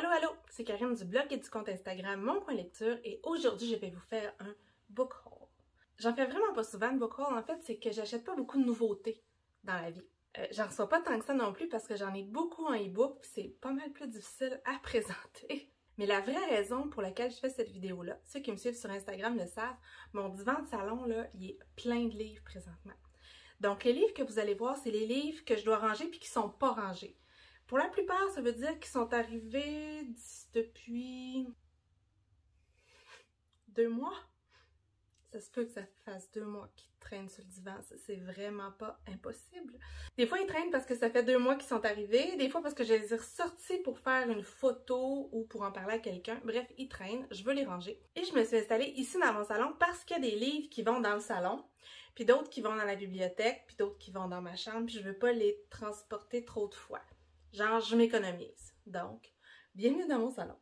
Allô, allô, c'est Karine du blog et du compte Instagram Mon Coin Lecture et aujourd'hui je vais vous faire un book haul. J'en fais vraiment pas souvent de book haul, en fait c'est que j'achète pas beaucoup de nouveautés dans la vie. J'en reçois pas tant que ça non plus parce que j'en ai beaucoup en e-book puis c'est pas mal plus difficile à présenter. Mais la vraie raison pour laquelle je fais cette vidéo-là, ceux qui me suivent sur Instagram le savent, mon divan de salon là, il est plein de livres présentement. Donc les livres que vous allez voir, c'est les livres que je dois ranger puis qui sont pas rangés. Pour la plupart, ça veut dire qu'ils sont arrivés depuis 2 mois. Ça se peut que ça fasse 2 mois qu'ils traînent sur le divan. C'est vraiment pas impossible. Des fois, ils traînent parce que ça fait 2 mois qu'ils sont arrivés. Des fois, parce que je les ai ressortis pour faire une photo ou pour en parler à quelqu'un. Bref, ils traînent. Je veux les ranger. Et je me suis installée ici dans mon salon parce qu'il y a des livres qui vont dans le salon, puis d'autres qui vont dans la bibliothèque, puis d'autres qui vont dans ma chambre, puis je veux pas les transporter trop de fois. Genre, je m'économise. Donc, bienvenue dans mon salon.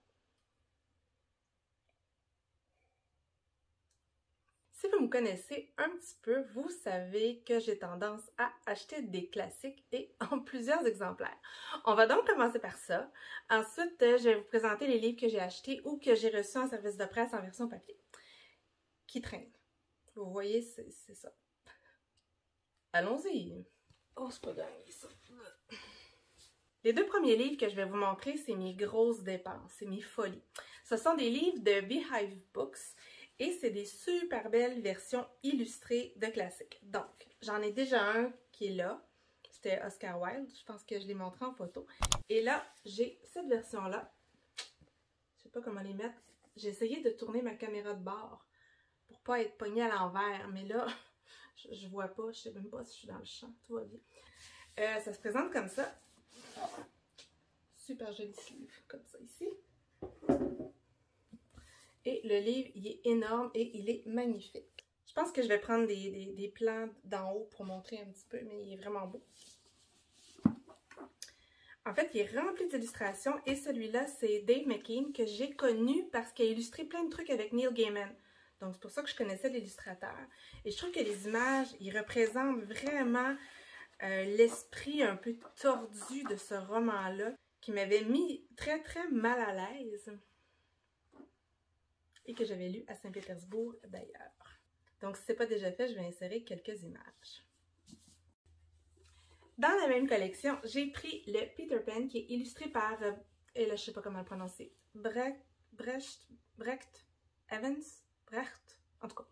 Si vous me connaissez un petit peu, vous savez que j'ai tendance à acheter des classiques et en plusieurs exemplaires. On va donc commencer par ça. Ensuite, je vais vous présenter les livres que j'ai achetés ou que j'ai reçus en service de presse en version papier. Qui traînent. Vous voyez, c'est ça. Allons-y. Oh, c'est pas gagné ça. Les 2 premiers livres que je vais vous montrer, c'est mes grosses dépenses, c'est mes folies. Ce sont des livres de Beehive Books et c'est des super belles versions illustrées de classiques. Donc, j'en ai déjà un qui est là. C'était Oscar Wilde, je pense que je l'ai montré en photo. Et là, j'ai cette version-là. Je sais pas comment les mettre. J'ai essayé de tourner ma caméra de bord pour pas être pognée à l'envers, mais là, je vois pas, je sais même pas si je suis dans le champ, tout va bien. Ça se présente comme ça. Super joli livre, comme ça ici. Et le livre, il est énorme et il est magnifique. Je pense que je vais prendre des plans d'en haut pour montrer un petit peu, mais il est vraiment beau. En fait, il est rempli d'illustrations et celui-là, c'est Dave McKean que j'ai connu parce qu'il a illustré plein de trucs avec Neil Gaiman. Donc, c'est pour ça que je connaissais l'illustrateur. Et je trouve que les images, ils représentent vraiment l'esprit un peu tordu de ce roman-là qui m'avait mis très très mal à l'aise et que j'avais lu à Saint-Pétersbourg d'ailleurs. Donc si ce n'est pas déjà fait, je vais insérer quelques images. Dans la même collection, j'ai pris le Peter Pan qui est illustré par, et là je sais pas comment le prononcer, Brecht Evans, en tout cas.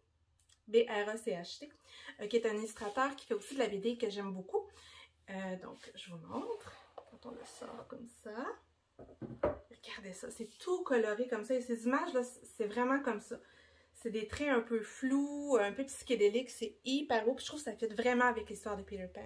B-R-E-C-H-T, qui est un illustrateur qui fait aussi de la BD que j'aime beaucoup. Donc, je vous montre. Quand on le sort comme ça. Regardez ça, c'est tout coloré comme ça. Et ces images-là, c'est vraiment comme ça. C'est des traits un peu flous, un peu psychédéliques. C'est hyper beau. Puis je trouve que ça fit vraiment avec l'histoire de Peter Pan.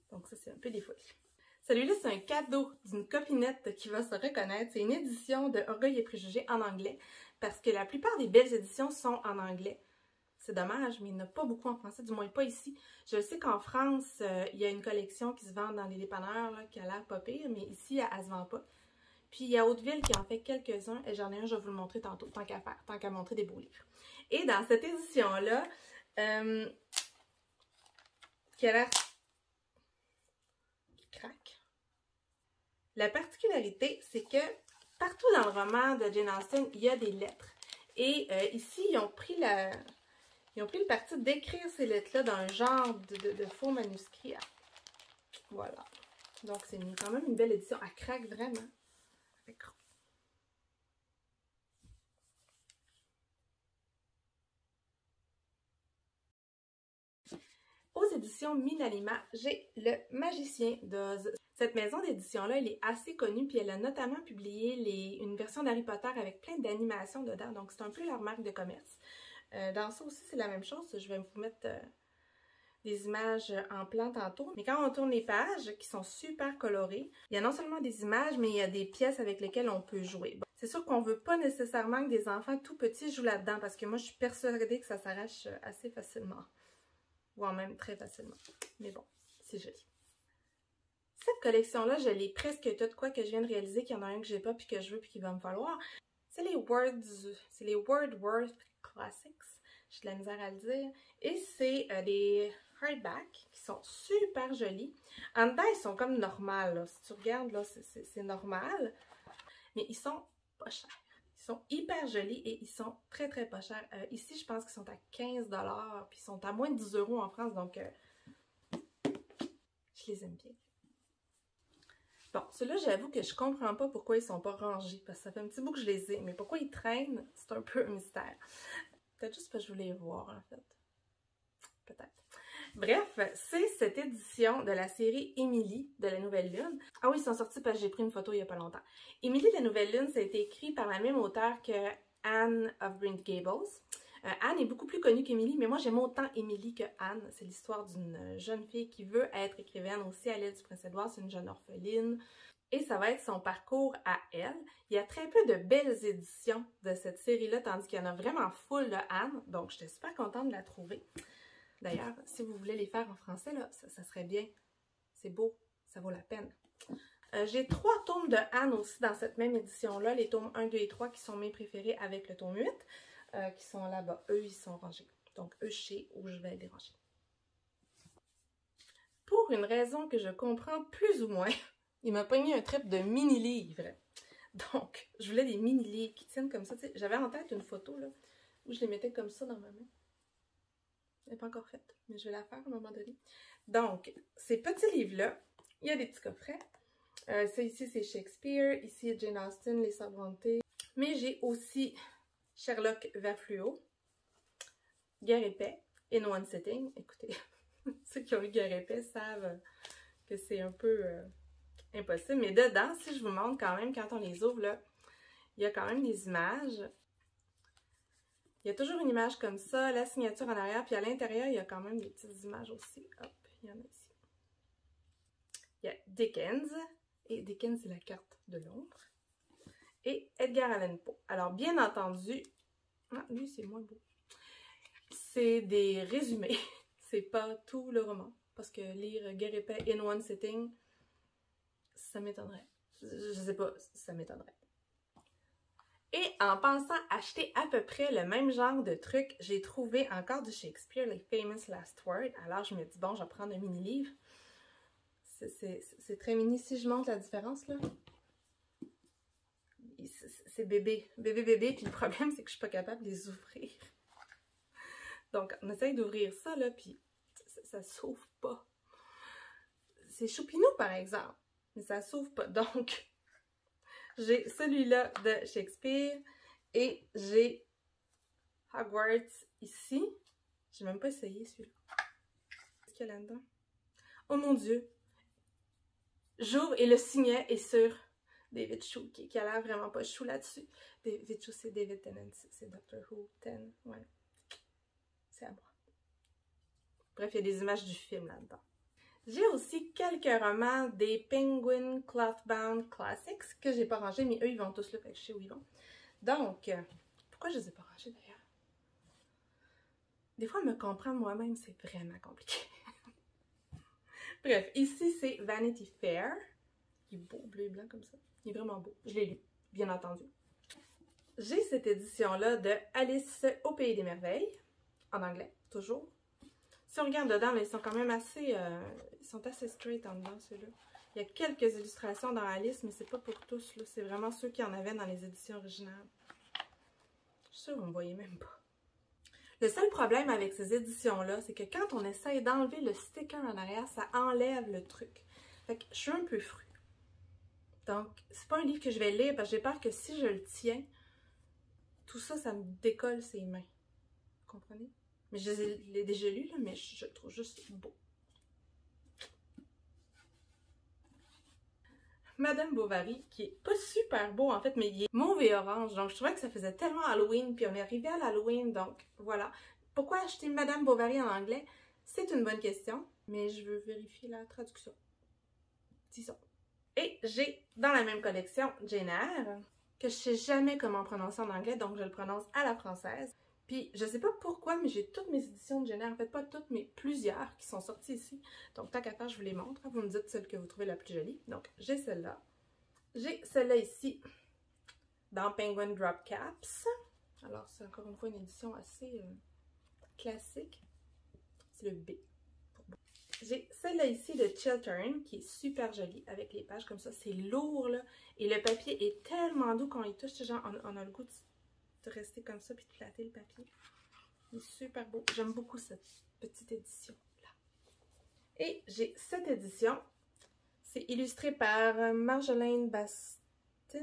Donc ça, c'est un peu des folies. Celui-là, c'est un cadeau d'une copinette qui va se reconnaître. C'est une édition de Orgueil et Préjugés en anglais, parce que la plupart des belles éditions sont en anglais. C'est dommage, mais il n'y en a pas beaucoup en français, du moins pas ici. Je sais qu'en France, il y a une collection qui se vend dans les dépanneurs, là, qui a l'air pas pire, mais ici, elle ne se vend pas. Puis il y a Hauteville qui en fait quelques-uns, et j'en ai un, je vais vous le montrer tantôt, tant qu'à faire, tant qu'à montrer des beaux livres. Et dans cette édition-là, qui a l'air... craque. La particularité, c'est que partout dans le roman de Jane Austen, il y a des lettres. Et ici, ils ont pris le parti d'écrire ces lettres-là dans un genre de faux manuscrit. Voilà. Donc, c'est quand même une belle édition. Elle craque vraiment. Aux éditions Minalima, j'ai Le Magicien d'Oz. Cette maison d'édition-là, elle est assez connue, puis elle a notamment publié une version d'Harry Potter avec plein d'animations dedans, donc c'est un peu leur marque de commerce. Dans ça aussi, c'est la même chose. Je vais vous mettre des images en plan tantôt. Mais quand on tourne les pages, qui sont super colorées, il y a non seulement des images, mais il y a des pièces avec lesquelles on peut jouer. Bon, c'est sûr qu'on ne veut pas nécessairement que des enfants tout petits jouent là-dedans, parce que moi, je suis persuadée que ça s'arrache assez facilement. Voire même très facilement. Mais bon, c'est joli. Cette collection-là, je l'ai presque toute, quoi que je viens de réaliser qu'il y en a un que j'ai pas puis que je veux puis qu'il va me falloir. C'est les Wordsworth Classics. J'ai de la misère à le dire. Et c'est des hardbacks qui sont super jolis. En dedans, ils sont comme normales, là. Si tu regardes, là, c'est normal. Mais ils sont pas chers. Ils sont hyper jolis et ils sont très très pas chers. Ici, je pense qu'ils sont à 15 $, puis ils sont à moins de 10 € en France, donc je les aime bien. Bon, ceux-là, j'avoue que je comprends pas pourquoi ils sont pas rangés, parce que ça fait un petit bout que je les ai, mais pourquoi ils traînent, c'est un peu un mystère. Peut-être juste parce que je voulais les voir, en fait. Peut-être. Bref, c'est cette édition de la série Emily de la Nouvelle Lune. Ah oui, ils sont sortis parce que j'ai pris une photo il y a pas longtemps. Emily de la Nouvelle Lune, ça a été écrit par la même auteure que Anne of Green Gables. Anne est beaucoup plus connue qu'Emily, mais moi j'aime autant Emily que Anne. C'est l'histoire d'une jeune fille qui veut être écrivaine aussi à l'île du Prince-Édouard. C'est une jeune orpheline. Et ça va être son parcours à elle. Il y a très peu de belles éditions de cette série-là, tandis qu'il y en a vraiment full de Anne. Donc j'étais super contente de la trouver. D'ailleurs, si vous voulez les faire en français, là, ça serait bien. C'est beau, ça vaut la peine. J'ai 3 tomes de Anne aussi dans cette même édition-là. Les tomes 1, 2 et 3 qui sont mes préférés avec le tome 8. Qui sont là-bas. Eux, ils sont rangés. Donc, eux, je sais où je vais les ranger. Pour une raison que je comprends plus ou moins, il m'a pogné un trip de mini-livres. Donc, je voulais des mini-livres qui tiennent comme ça. J'avais en tête une photo là, où je les mettais comme ça dans ma main. Elle n'est pas encore faite, mais je vais la faire à un moment donné. Donc, ces petits livres-là, il y a des petits coffrets. Ça ici, c'est Shakespeare. Ici, Jane Austen, Les Sœurs Brontë. Mais j'ai aussi Sherlock vert fluo, Guerre et paix, In One Sitting. Écoutez, ceux qui ont eu Guerre et paix savent que c'est un peu impossible. Mais dedans, si je vous montre quand même, quand on les ouvre, là, il y a quand même des images. Il y a toujours une image comme ça, la signature en arrière, puis à l'intérieur, il y a quand même des petites images aussi. Hop, il y en a ici. Il y a Dickens, et Dickens, c'est la carte de Londres. Et Edgar Allan Poe. Alors, bien entendu, lui, c'est moins beau. C'est des résumés. C'est pas tout le roman. Parce que lire Guerre et paix in one sitting, ça m'étonnerait. Je sais pas, ça m'étonnerait. Et en pensant acheter à peu près le même genre de truc, j'ai trouvé encore du Shakespeare, les Famous Last Words. Alors, je me dis, bon, je vais prendre un mini-livre. C'est très mini. Si je montre la différence, là, c'est bébé, puis le problème, c'est que je suis pas capable de les ouvrir. Donc, on essaye d'ouvrir ça, là, puis ça s'ouvre pas. C'est Choupinou, par exemple, mais ça s'ouvre pas. Donc, j'ai celui-là de Shakespeare et j'ai Hogwarts ici. J'ai même pas essayé celui-là. Qu'est-ce qu'il y a là-dedans? Oh mon Dieu! J'ouvre et le signet est sur David Chou, qui a l'air vraiment pas chou là-dessus. David Chou, c'est David Tennant, c'est Doctor Who 10, ouais. C'est à moi. Bref, il y a des images du film là-dedans. J'ai aussi quelques romans des Penguin Clothbound Classics que j'ai pas rangés, mais eux, ils vont tous là, fait que je sais où ils vont. Donc, pourquoi je les ai pas rangés d'ailleurs? Des fois, me comprendre moi-même, c'est vraiment compliqué. Bref, ici, c'est Vanity Fair. Il est beau, bleu et blanc comme ça. Il est vraiment beau. Je l'ai lu, bien entendu. J'ai cette édition-là de Alice au Pays des Merveilles, en anglais, toujours. Si on regarde dedans, là, ils sont quand même assez, straight en dedans, ceux-là. Il y a quelques illustrations dans Alice, mais c'est pas pour tous, là. C'est vraiment ceux qui en avaient dans les éditions originales. Je suis sûre que vous me voyez même pas. Le seul problème avec ces éditions-là, c'est que quand on essaye d'enlever le sticker en arrière, ça enlève le truc. Fait que je suis un peu frue. Donc, c'est pas un livre que je vais lire parce que j'ai peur que si je le tiens, tout ça, ça me décolle ses mains. Vous comprenez? Mais je l'ai déjà lu, là, mais je le trouve juste beau. Madame Bovary, qui est pas super beau en fait, mais il est mauve et orange. Donc, je trouvais que ça faisait tellement Halloween, puis on est arrivé à l'Halloween, donc voilà. Pourquoi acheter Madame Bovary en anglais? C'est une bonne question, mais je veux vérifier la traduction. Disons. Et j'ai dans la même collection Jane Eyre, que je sais jamais comment prononcer en anglais, donc je le prononce à la française. Puis je sais pas pourquoi, mais j'ai toutes mes éditions de Jane Eyre, en fait pas toutes, mais plusieurs qui sont sorties ici. Donc tant qu'à faire, je vous les montre. Vous me dites celle que vous trouvez la plus jolie. Donc j'ai celle-là. J'ai celle-là ici, dans Penguin Drop Caps. Alors, c'est encore une fois une édition assez classique. C'est le B. J'ai celle-là ici de Chiltern qui est super jolie avec les pages comme ça. C'est lourd là. Et le papier est tellement doux quand il touche. Genre, on a le goût de rester comme ça puis de flatter le papier. Il est super beau. J'aime beaucoup cette petite édition-là. Et j'ai cette édition. C'est illustré par Marjolaine Bastin.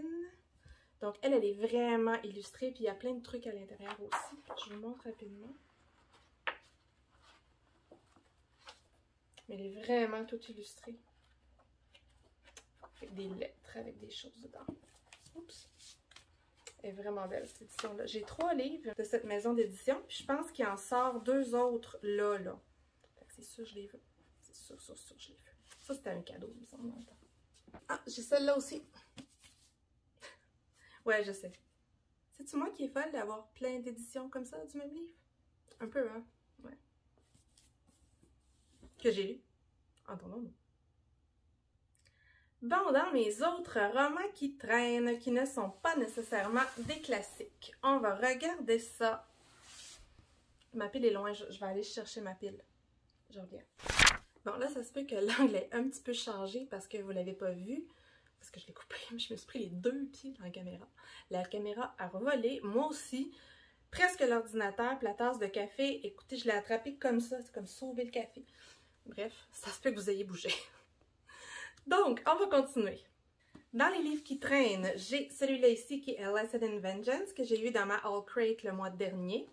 Donc, elle est vraiment illustrée. Puis, il y a plein de trucs à l'intérieur aussi. Je vous montre rapidement. Mais elle est vraiment toute illustrée. Avec des lettres, avec des choses dedans. Oups. Elle est vraiment belle, cette édition-là. J'ai 3 livres de cette maison d'édition. Puis, je pense qu'il en sort 2 autres là. C'est sûr, je les veux. C'est sûr, je les veux. Ça, c'était un cadeau, il me semble. Ah, j'ai celle-là aussi. Ouais, je sais. C'est-tu moi qui est folle d'avoir plein d'éditions comme ça du même livre? Un peu, hein? Ouais. Que j'ai lu. Entendons-nous. Bon, dans mes autres romans qui traînent, qui ne sont pas nécessairement des classiques, on va regarder ça. Ma pile est loin, je vais aller chercher ma pile. Je reviens. Bon, là, ça se peut que l'angle ait un petit peu changé parce que vous ne l'avez pas vu. Parce que je l'ai coupé, je me suis pris les 2 pieds dans la caméra. La caméra a volé, moi aussi. Presque l'ordinateur, puis la tasse de café. Écoutez, je l'ai attrapé comme ça, c'est comme sauver le café. Bref, ça se peut que vous ayez bougé. Donc, on va continuer. Dans les livres qui traînent, j'ai celui-là ici qui est Lesson in Vengeance, que j'ai eu dans ma All Crate le mois dernier.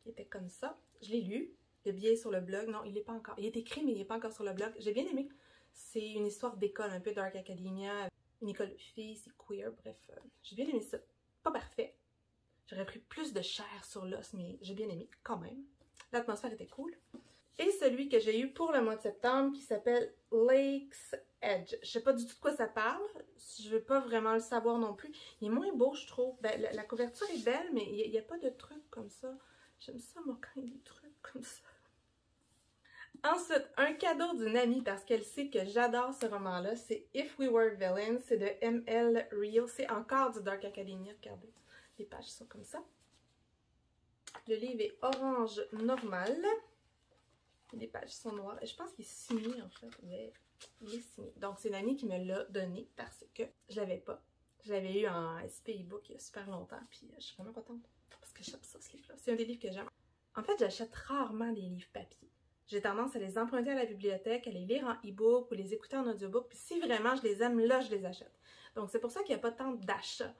Qui était comme ça. Je l'ai lu. Le billet sur le blog, non, il n'est pas encore. Il est écrit, mais il n'est pas encore sur le blog. J'ai bien aimé. C'est une histoire d'école, un peu Dark Academia. Une école de filles, c'est queer, bref. J'ai bien aimé ça. Pas parfait. J'aurais pris plus de chair sur l'os, mais j'ai bien aimé quand même. L'atmosphère était cool. Et celui que j'ai eu pour le mois de septembre qui s'appelle Lake's Edge. Je sais pas du tout de quoi ça parle. Je veux pas vraiment le savoir non plus. Il est moins beau, je trouve. Ben, la couverture est belle, mais il n'y a pas de trucs comme ça. J'aime ça, moi, quand il y a des trucs comme ça. Ensuite, un cadeau d'une amie parce qu'elle sait que j'adore ce roman-là. C'est If We Were Villains. C'est de M.L. Rio. C'est encore du Dark Academia. Regardez, les pages sont comme ça. Le livre est orange normal. Les pages sont noires. Et je pense qu'il est signé, en fait. Mais il est signé. Donc, c'est une amie qui me l'a donné parce que je l'avais pas. Je l'avais eu en SP e-book il y a super longtemps. Puis, je suis vraiment contente parce que j'aime ça, ce livre-là. C'est un des livres que j'aime. En fait, j'achète rarement des livres papier. J'ai tendance à les emprunter à la bibliothèque, à les lire en e-book ou les écouter en audiobook. Puis si vraiment je les aime, là, je les achète. Donc, c'est pour ça qu'il n'y a pas tant d'achats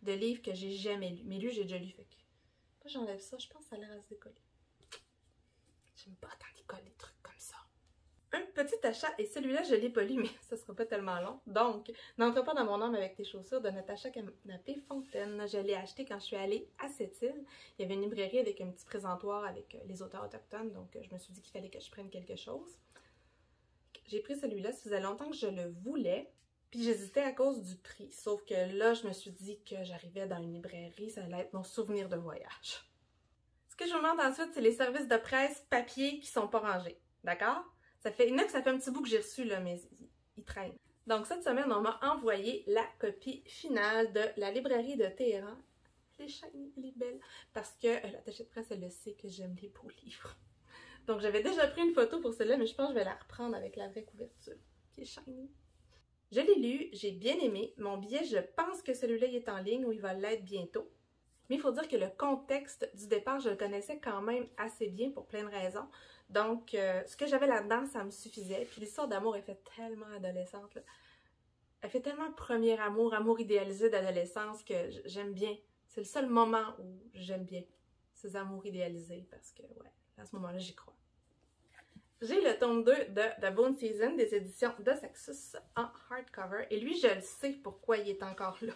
de livres que j'ai jamais lus. Mais lui, j'ai déjà lu. Fait que j'enlève ça. Je pense que ça a l'air à se décoller. J'aime pas tant décoller des trucs comme ça. Un petit achat, et celui-là, je ne l'ai pas lu, mais ça sera pas tellement long. Donc, N'entre pas dans mon âme avec tes chaussures de Natacha Canapé-Fontaine. Je l'ai acheté quand je suis allée à Sept-Îles. Il y avait une librairie avec un petit présentoir avec les auteurs autochtones, donc je me suis dit qu'il fallait que je prenne quelque chose. J'ai pris celui-là, ça faisait longtemps que je le voulais, puis j'hésitais à cause du prix. Sauf que là, je me suis dit que j'arrivais dans une librairie, ça allait être mon souvenir de voyage. Ce que je vous montre ensuite, c'est les services de presse papier qui sont pas rangés. D'accord? Ça fait un petit bout que j'ai reçu, là, mais il traîne. Donc, cette semaine, on m'a envoyé la copie finale de La librairie de Téhéran. Elle est shiny, elle est belle. Parce que l'attachée de presse, elle le sait que j'aime les beaux livres. Donc, j'avais déjà pris une photo pour celle-là, mais je pense que je vais la reprendre avec la vraie couverture, qui est shiny. Je l'ai lu, j'ai bien aimé. Mon billet, je pense que celui-là, il est en ligne ou il va l'être bientôt. Mais il faut dire que le contexte du départ, je le connaissais quand même assez bien pour plein de raisons. Donc, ce que j'avais là-dedans, ça me suffisait. Puis l'histoire d'amour, elle fait tellement adolescente, là. Elle fait tellement premier amour, amour idéalisé d'adolescence que j'aime bien. C'est le seul moment où j'aime bien ces amours idéalisés parce que, ouais, à ce moment-là, j'y crois. J'ai le tome 2 de The Bone Season des éditions de Saxus en hardcover. Et lui, je le sais pourquoi il est encore là.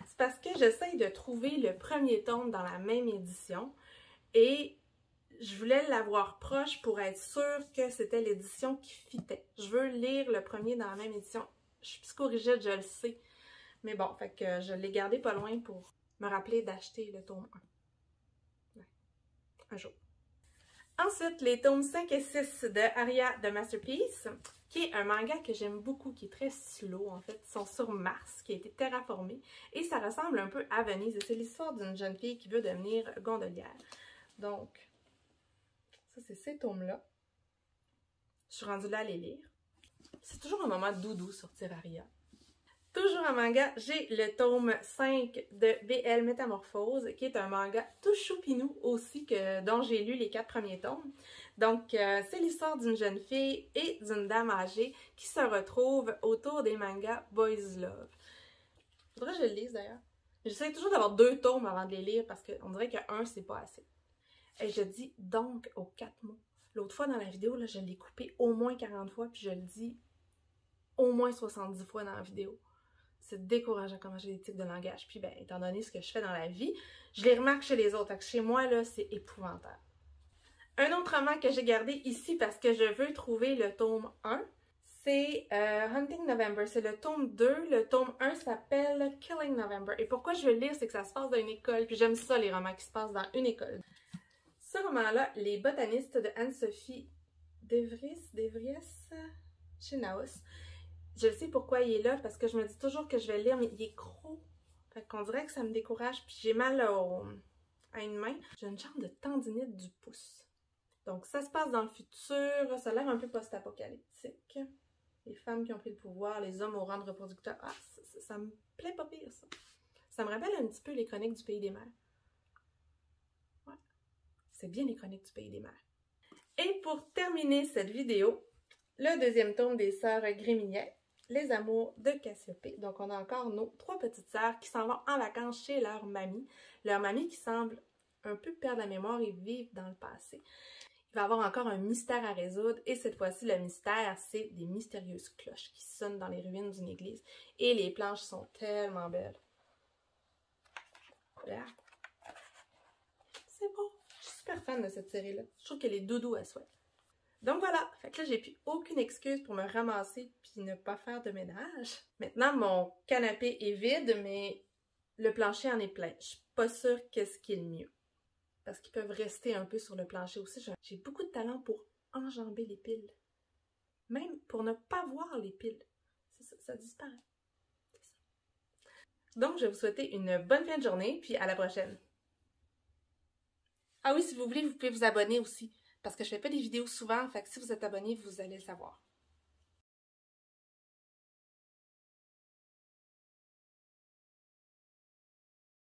C'est parce que j'essaye de trouver le premier tome dans la même édition et je voulais l'avoir proche pour être sûre que c'était l'édition qui fitait. Je veux lire le premier dans la même édition. Je suis psychorigide, je le sais. Mais bon, fait que je l'ai gardé pas loin pour me rappeler d'acheter le tome 1. Ouais, un jour. Ensuite, les tomes 5 et 6 de Aria de Masterpiece. qui est un manga que j'aime beaucoup, qui est très slow en fait. Ils sont sur Mars, qui a été terraformé, et ça ressemble un peu à Venise. Et c'est l'histoire d'une jeune fille qui veut devenir gondolière. Donc, ça c'est ces tomes-là. Je suis rendue là à les lire. C'est toujours un moment doudou sur Terraria. Toujours un manga, j'ai le tome 5 de BL Métamorphose, qui est un manga tout choupinou aussi, dont j'ai lu les 4 premiers tomes. Donc, c'est l'histoire d'une jeune fille et d'une dame âgée qui se retrouvent autour des mangas Boys Love. Faudrait que je le lise d'ailleurs. J'essaie toujours d'avoir 2 tomes avant de les lire parce qu'on dirait que 1 c'est pas assez. Et je dis donc aux 4 mots. L'autre fois dans la vidéo, là, je l'ai coupé au moins 40 fois, puis je le dis au moins 70 fois dans la vidéo. C'est décourageant comment j'ai des tics de langage. Puis ben, étant donné ce que je fais dans la vie, je les remarque chez les autres. Chez moi, là, c'est épouvantable. Un autre roman que j'ai gardé ici parce que je veux trouver le tome 1, c'est Hunting November. C'est le tome 2. Le tome 1 s'appelle Killing November. Et pourquoi je veux le lire, c'est que ça se passe dans une école. Puis j'aime ça, les romans qui se passent dans une école. Ce roman-là, Les botanistes de Anne-Sophie Devries Schinaus. Je sais pourquoi il est là, parce que je me dis toujours que je vais le lire, mais il est gros. Fait qu'on dirait que ça me décourage, puis j'ai mal à une main. J'ai une genre de tendinite du pouce. Donc ça se passe dans le futur, ça a l'air un peu post-apocalyptique. Les femmes qui ont pris le pouvoir, les hommes au rang de reproducteurs. Ah, ça me plaît pas pire, ça. Ça me rappelle un petit peu les chroniques du Pays des Mers. Ouais, c'est bien les chroniques du Pays des Mers. Et pour terminer cette vidéo, le deuxième tome des Sœurs Grémillet, Les Amours de Cassiopée. Donc, on a encore nos 3 petites sœurs qui s'en vont en vacances chez leur mamie. Leur mamie qui semble un peu perdre la mémoire et vivre dans le passé. Il va y avoir encore un mystère à résoudre. Et cette fois-ci, le mystère, c'est des mystérieuses cloches qui sonnent dans les ruines d'une église. Et les planches sont tellement belles. Voilà. C'est beau. Je suis super fan de cette série-là. Je trouve qu'elle est doudou à souhait. Donc voilà, fait que là j'ai plus aucune excuse pour me ramasser puis ne pas faire de ménage. Maintenant mon canapé est vide, mais le plancher en est plein. Je suis pas sûre qu'est-ce qui est le mieux. Parce qu'ils peuvent rester un peu sur le plancher aussi. J'ai beaucoup de talent pour enjamber les piles. Même pour ne pas voir les piles. Ça disparaît. C'est ça. Donc je vais vous souhaiter une bonne fin de journée, puis à la prochaine. Ah oui, si vous voulez, vous pouvez vous abonner aussi. Parce que je fais pas des vidéos souvent, fait que si vous êtes abonné, vous allez le savoir.